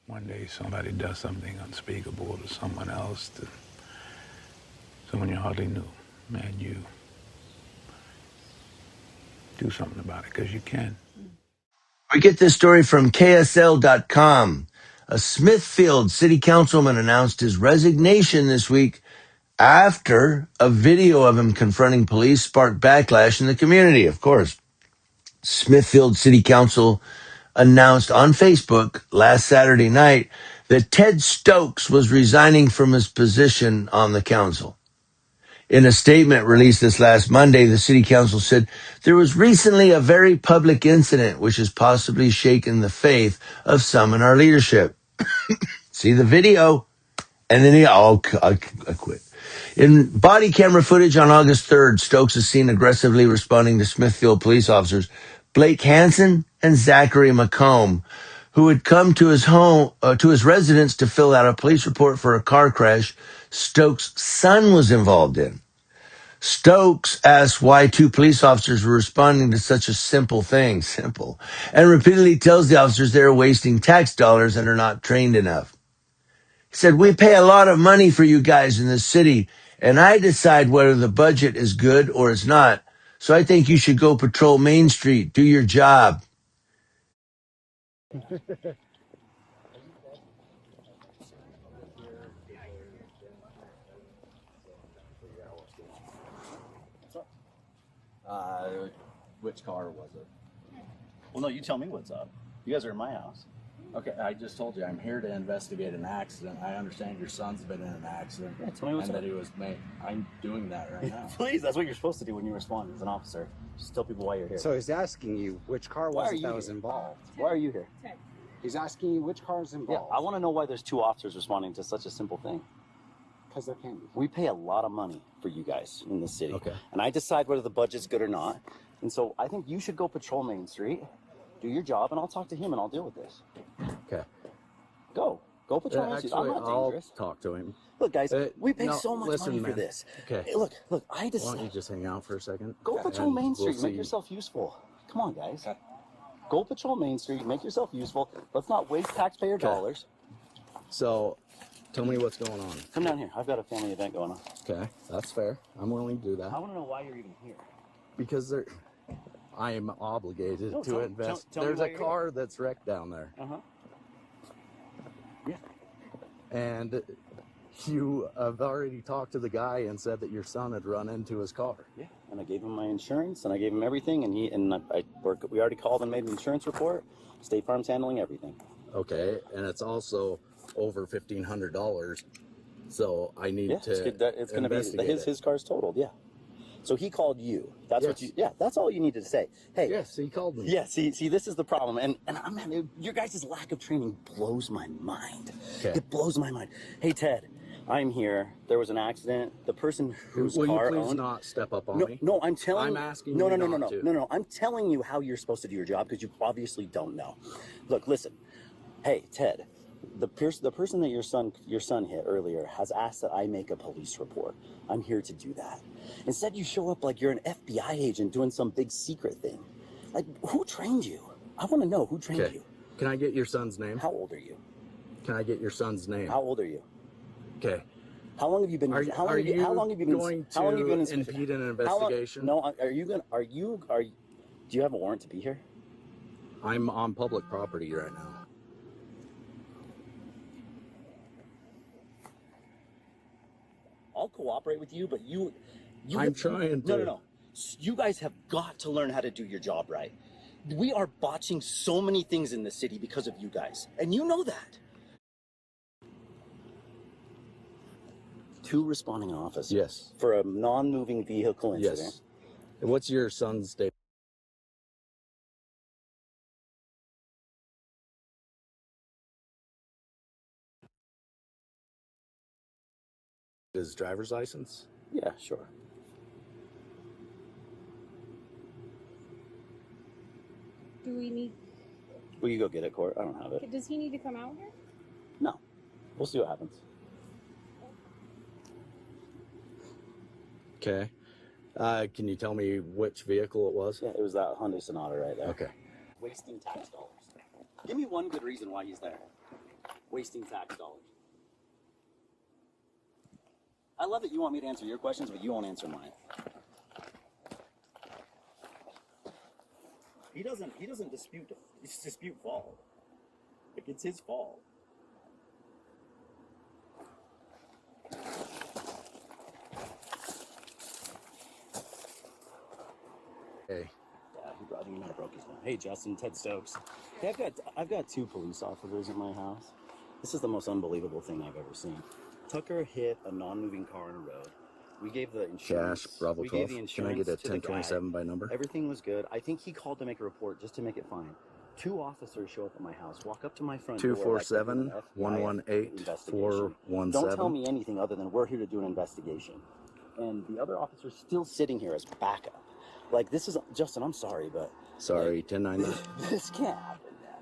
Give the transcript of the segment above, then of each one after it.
one day somebody does something unspeakable to someone else, to someone you hardly knew, and you do something about it, because you can. We get this story from KSL.com. A Smithfield city councilman announced his resignation this week after a video of him confronting police sparked backlash in the community. Of course, Smithfield City Council announced on Facebook last Saturday night that Ted Stokes was resigning from his position on the council. In a statement released this last Monday, the city council said there was recently a very public incident which has possibly shaken the faith of some in our leadership. See the video, and then I quit. In body camera footage on August 3rd, Stokes is seen aggressively responding to Smithfield police officers Blake Hansen and Zachary McComb, who had come to his home, to his residence to fill out a police report for a car crash Stokes' son was involved in. Stokes asked why two police officers were responding to such a simple thing, and repeatedly tells the officers they're wasting tax dollars and are not trained enough. He said, "We pay a lot of money for you guys in this city, and I decide whether the budget is good or it's not. So I think you should go patrol Main Street, do your job." Which car was it? Well, no, you tell me what's up. You guys are in my house. Okay, I just told you I'm here to investigate an accident. I understand your son's been in an accident. Yeah, tell me what's and up. that he was made. I'm doing that right now. Please, that's what you're supposed to do when you respond as an officer. Just tell people why you're here. So he's asking you which car was it that was involved. Why are you here? He's asking you which car is Yeah, involved. I want to know why there's two officers responding to such a simple thing. Because there can't be. We pay a lot of money for you guys in this city. Okay. And I decide whether the budget's good or not. And so I think you should go patrol Main Street, do your job, and I'll talk to him and I'll deal with this. Okay. Go patrol Main Street. I'm not I'll dangerous. talk to him. Look, guys, we pay no, so much listen, money for man. this. Okay. Hey, look, I Why don't decide. you just hang out for a second? Go patrol and Main Street. we'll Make see. yourself useful. Come on, guys. Go patrol Main Street. Make yourself useful. Let's not waste taxpayer dollars. So, tell me what's going on. Come down here. I've got a family event going on. Okay, that's fair. I'm willing to do that. I want to know why you're even here. Because I am obligated No, to invest. tell me There's why a you're car that's wrecked down there. Uh-huh. Yeah. And you have already talked to the guy and said that your son had run into his car. Yeah. And I gave him my insurance and I gave him everything and we already called and made an insurance report. State Farm's handling everything. Okay, and it's also over $1,500. So I need to It's going to be investigate his car's totaled. Yeah. So he called you. That's what you. Yeah. That's all you needed to say. Hey. Yes, he called me. Yeah. See, this is the problem, and your guys' lack of training blows my mind. Okay. It blows my mind. Hey, Ted, I'm here. There was an accident. The person whose Will car you please owned. not step up on me? No, I'm telling. I'm asking no, you no, not to. No. I'm telling you how you're supposed to do your job because you obviously don't know. Look, listen. Hey, Ted. The person that your son hit earlier has asked that I make a police report. I'm here to do that. Instead, you show up like you're an FBI agent doing some big secret thing. Like, who trained you? I want to know who trained you. Can I get your son's name? How old are you? Can I get your son's name? How old are you? Okay. How long have you been? Are you going to impede an investigation? No. Do you have a warrant to be here? I'm on public property right now. I'll cooperate with you, but you I'm trying to. No. You guys have got to learn how to do your job right. We are botching so many things in the city because of you guys, and you know that. 2 responding officers. Yes. For a non-moving vehicle incident. Yes. And what's your son's date? His driver's license? Yeah, sure. Do we need? Will you go get it, Court? I don't have it. Does he need to come out here? No. We'll see what happens. Okay. Can you tell me which vehicle it was? Yeah, it was that Hyundai Sonata right there. Okay. Wasting tax dollars. Give me one good reason why he's there. wasting tax dollars. I love that you want me to answer your questions, but you won't answer mine. He doesn't dispute fault. Like, it's his fault. Hey. Yeah, he might have broke his nose. Hey, Justin, Ted Stokes. Hey, I've got 2 police officers at my house. This is the most unbelievable thing I've ever seen. Tucker hit a non-moving car on a road. We gave the insurance. Cash, Bravo we 12. Gave the Can I insurance get a to the 1027 guy. by number? Everything was good. I think he called to make a report just to make it fine. 2 officers show up at my house, walk up to my front door. 247 118 417. Don't tell me anything other than we're here to do an investigation. And the other officer's still sitting here as backup. Like, this is, Justin, I'm sorry, but... Sorry, like, 1099. This can't happen, man.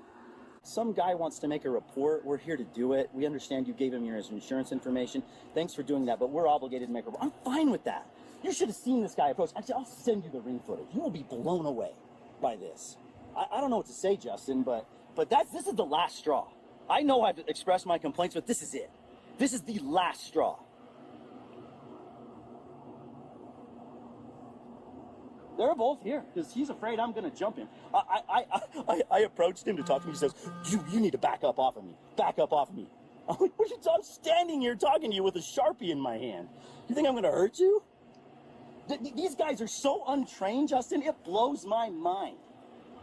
Some guy wants to make a report. We're here to do it. We understand you gave him your insurance information. Thanks for doing that, but we're obligated to make a report. I'm fine with that. You should have seen this guy approach. Actually, I'll send you the ring footage. You will be blown away by this. I don't know what to say, Justin, but this is the last straw. I know I've expressed my complaints, but this is it. This is the last straw. They're both here because he's afraid I'm going to jump him. I approached him to talk to me. He says, you need to back up off of me. Back up off of me. I'm like, I'm standing here talking to you with a Sharpie in my hand. You think I'm going to hurt you? These guys are so untrained, Justin. It blows my mind.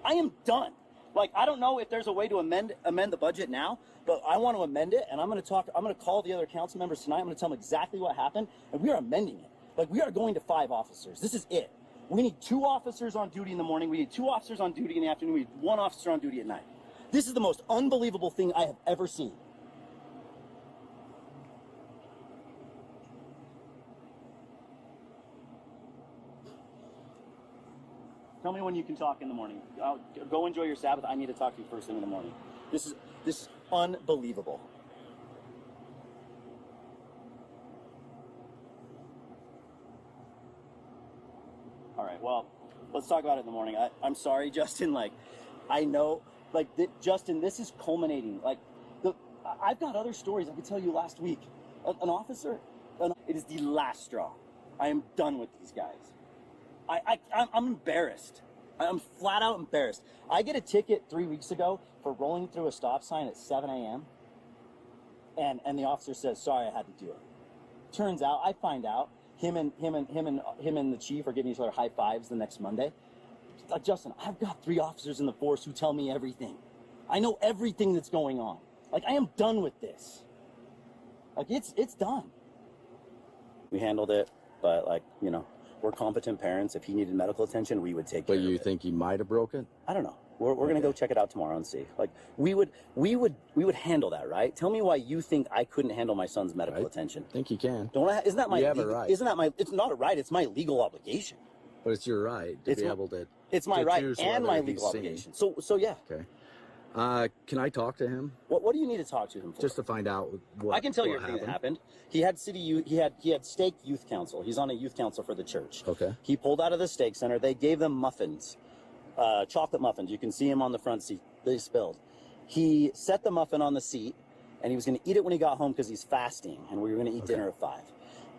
I am done. Like, I don't know if there's a way to amend the budget now, but I want to amend it, and I'm going to call the other council members tonight. I'm going to tell them exactly what happened, and we are amending it. Like, we are going to 5 officers. This is it. We need 2 officers on duty in the morning. We need 2 officers on duty in the afternoon. We need 1 officer on duty at night. This is the most unbelievable thing I have ever seen. Tell me when you can talk in the morning. Go enjoy your Sabbath. I need to talk to you first thing in the morning. This is unbelievable. All right, well, let's talk about it in the morning. I'm sorry, Justin. Like, I know, like, Justin, this is culminating. Like, I've got other stories I could tell you last week. An officer, it is the last straw. I am done with these guys. I'm embarrassed. I'm flat out embarrassed. I get a ticket 3 weeks ago for rolling through a stop sign at 7 a.m. And the officer says, sorry, I had to do it. Turns out, I find out, him and the chief are giving each other high fives the next Monday. Like, Justin, I've got 3 officers in the force who tell me everything. I know everything that's going on. Like, I am done with this. Like, it's done. We handled it, but, like, you know, we're competent parents. If he needed medical attention, we would take care of it. But you think he might have broke it? I don't know. We're going to go check it out tomorrow and see. Like, we would handle that, right? Tell me why you think I couldn't handle my son's medical attention. I think you can. Don't I? Isn't that my? You have a right. Isn't that my? It's not a right. It's my legal obligation. But it's your right to be able to. It's my right and my legal obligation. So yeah. Okay. Can I talk to him? What do you need to talk to him for? Just to find out what I can tell you everything that happened. He had he had stake youth council. He's on a youth council for the church. Okay. He pulled out of the stake center. They gave them muffins, chocolate muffins. You can see him on the front seat. They spilled. He set the muffin on the seat, and he was going to eat it when he got home because he's fasting, and we were going to eat dinner at 5.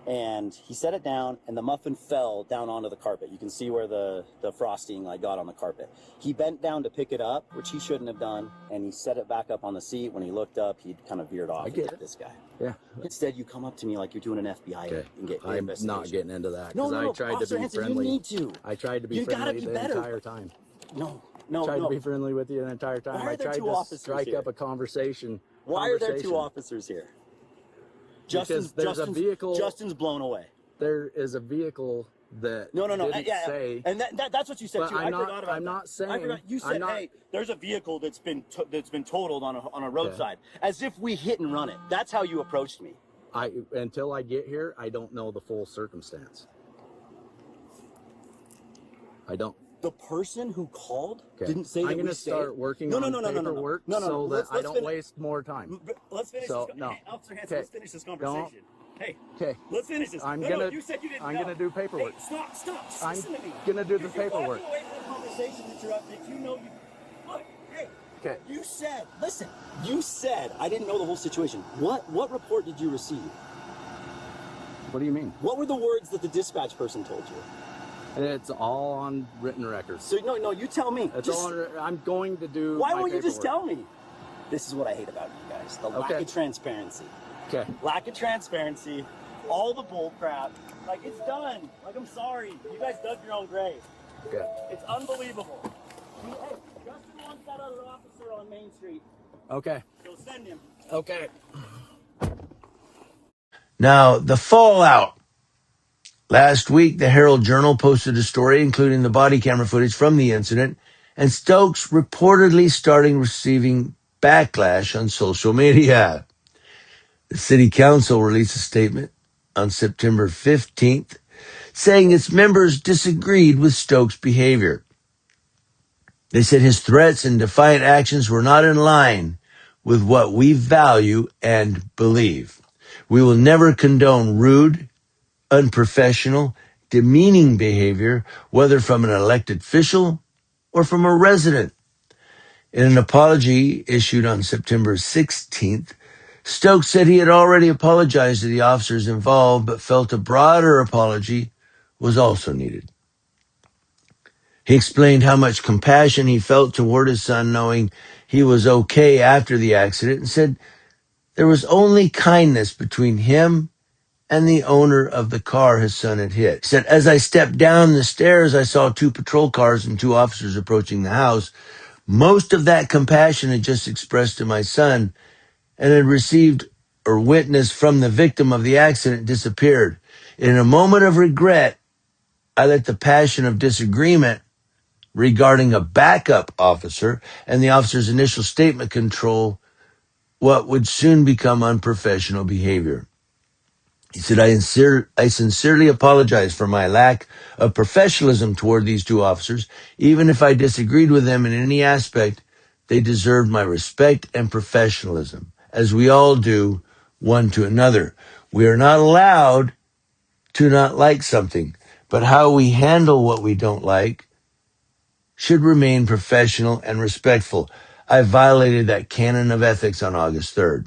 And he set it down, and the muffin fell down onto the carpet. You can see where the frosting like got on the carpet. He bent down to pick it up, which he shouldn't have done, and he set it back up on the seat. When he looked up, he'd kind of veered off. I get it. This guy. Yeah. Instead, you come up to me like you're doing an FBI and get I'm not getting into that because I tried to be friendly. You need to. I tried to be You gotta friendly be the better. entire time. No. Tried to be friendly with you the entire time. Why are I there tried 2 to officers strike here? up a conversation. Why are there 2 officers here? Because there's a vehicle. Justin's blown away. There is a vehicle that didn't say, and that's what you said too. I'm I not, forgot about I'm that. not saying. I forgot. You said, "Hey, there's a vehicle that's been totaled on a roadside," as if we hit and run it. That's how you approached me. Until I get here, I don't know the full circumstance. I don't. The person who called didn't say. I'm going to start working on paperwork so that I don't waste more time. Let's finish. Hey, Officer Hanson, let's finish this conversation. Hey, let's finish this. You said you didn't know. I'm going to do paperwork. Hey, stop. I'm Listen to me. going to do the paperwork. If you're walking away from the conversation that you know you... Look, hey, Okay. You said, listen, you said I didn't know the whole situation. What report did you receive? What do you mean? What were the words that the dispatch person told you? It's all on written records. So no, you tell me. It's all I'm going to do. Why my won't you just paperwork. tell me? This is what I hate about you guys. The lack of transparency. Okay. Lack of transparency. All the bull crap. Like, it's done. Like, I'm sorry. You guys dug your own grave. Okay. It's unbelievable. Hey, Justin wants that other officer on Main Street. Okay. So send him. Okay. Now, the fallout. Last week, the Herald Journal posted a story including the body camera footage from the incident, and Stokes reportedly starting receiving backlash on social media. The city council released a statement on September 15th saying its members disagreed with Stokes' behavior. They said his threats and defiant actions were not in line with what we value and believe. We will never condone rude, unprofessional, demeaning behavior, whether from an elected official or from a resident. In an apology issued on September 16th, Stokes said he had already apologized to the officers involved, but felt a broader apology was also needed. He explained how much compassion he felt toward his son, knowing he was okay after the accident, and said there was only kindness between him and the owner of the car his son had hit. He said, as I stepped down the stairs, I saw 2 patrol cars and 2 officers approaching the house. Most of that compassion had just expressed to my son and had received or witnessed from the victim of the accident disappeared. In a moment of regret, I let the passion of disagreement regarding a backup officer and the officer's initial statement control what would soon become unprofessional behavior. He said, I sincerely apologize for my lack of professionalism toward these 2 officers. Even if I disagreed with them in any aspect, they deserved my respect and professionalism, as we all do one to another. We are not allowed to not like something, but how we handle what we don't like should remain professional and respectful. I violated that canon of ethics on August 3rd.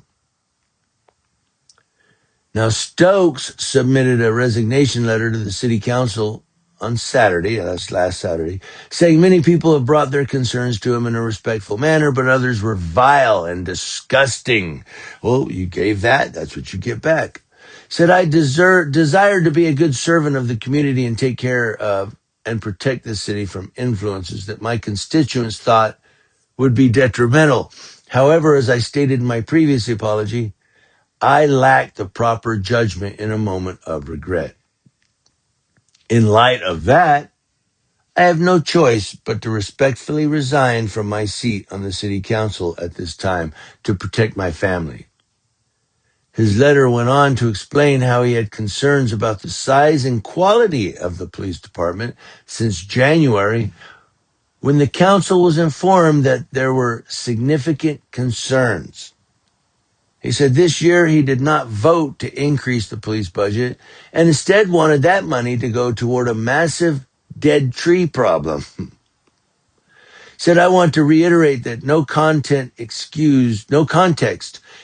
Now, Stokes submitted a resignation letter to the city council on Saturday, that's last Saturday, saying many people have brought their concerns to him in a respectful manner, but others were vile and disgusting. Well, you gave that, that's what you get back. Said, I desire to be a good servant of the community and take care of and protect the city from influences that my constituents thought would be detrimental. However, as I stated in my previous apology, I lacked the proper judgment in a moment of regret. In light of that, I have no choice but to respectfully resign from my seat on the city council at this time to protect my family. His letter went on to explain how he had concerns about the size and quality of the police department since January, when the council was informed that there were significant concerns. He said this year he did not vote to increase the police budget and instead wanted that money to go toward a massive dead tree problem. Said, I want to reiterate that no context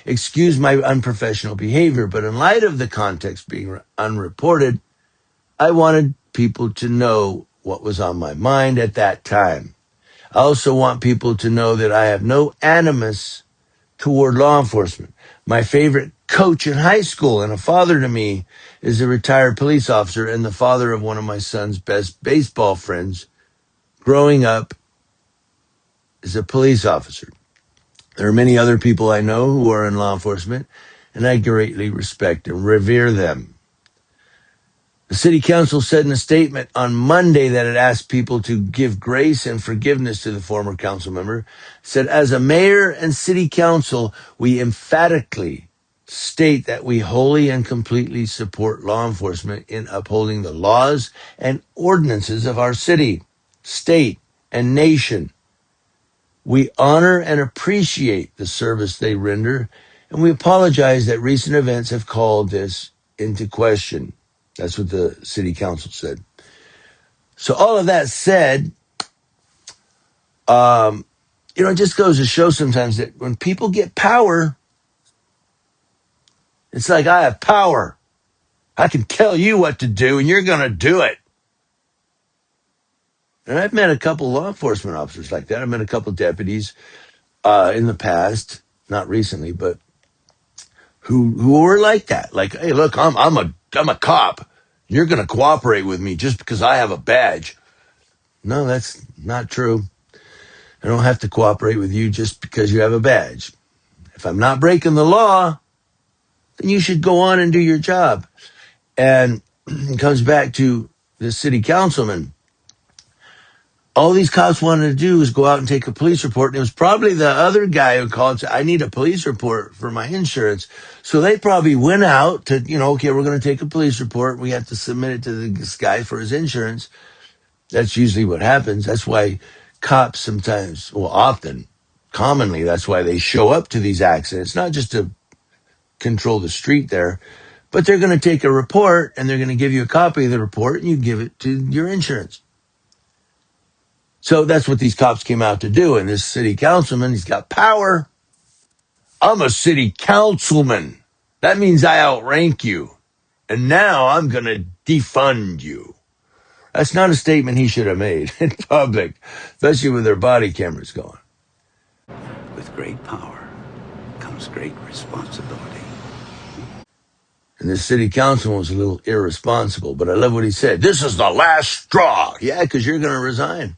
excuse my unprofessional behavior, but in light of the context being unreported, I wanted people to know what was on my mind at that time. I also want people to know that I have no animus toward law enforcement. My favorite coach in high school and a father to me is a retired police officer and the father of one of my son's best baseball friends growing up as a police officer. There are many other people I know who are in law enforcement, and I greatly respect and revere them. The city council said in a statement on Monday that it asked people to give grace and forgiveness to the former council member. Said, as a mayor and city council, we emphatically state that we wholly and completely support law enforcement in upholding the laws and ordinances of our city, state, and nation. We honor and appreciate the service they render, and we apologize that recent events have called this into question. That's what the city council said. So all of that said, It just goes to show sometimes that when people get power, it's like, I have power. I can tell you what to do and you're going to do it. And I've met a couple law enforcement officers like that. I've met a couple deputies in the past, not recently, but who were like that. Like, hey, look, I'm a cop. You're going to cooperate with me just because I have a badge. No, that's not true. I don't have to cooperate with you just because you have a badge. If I'm not breaking the law, then you should go on and do your job. And it comes back to the city councilman. All these cops wanted to do was go out and take a police report. And it was probably the other guy who called and said, I need a police report for my insurance. So they probably went out to, okay, we're going to take a police report. We have to submit it to this guy for his insurance. That's usually what happens. That's why cops sometimes, well, often, commonly, that's why they show up to these accidents, not just to control the street there, but they're going to take a report and they're going to give you a copy of the report and you give it to your insurance. So that's what these cops came out to do. And this city councilman, he's got power. I'm a city councilman. That means I outrank you. And now I'm going to defund you. That's not a statement he should have made in public, especially with their body cameras going. With great power comes great responsibility. And this city councilman was a little irresponsible, but I love what he said. This is the last straw. Yeah, because you're going to resign.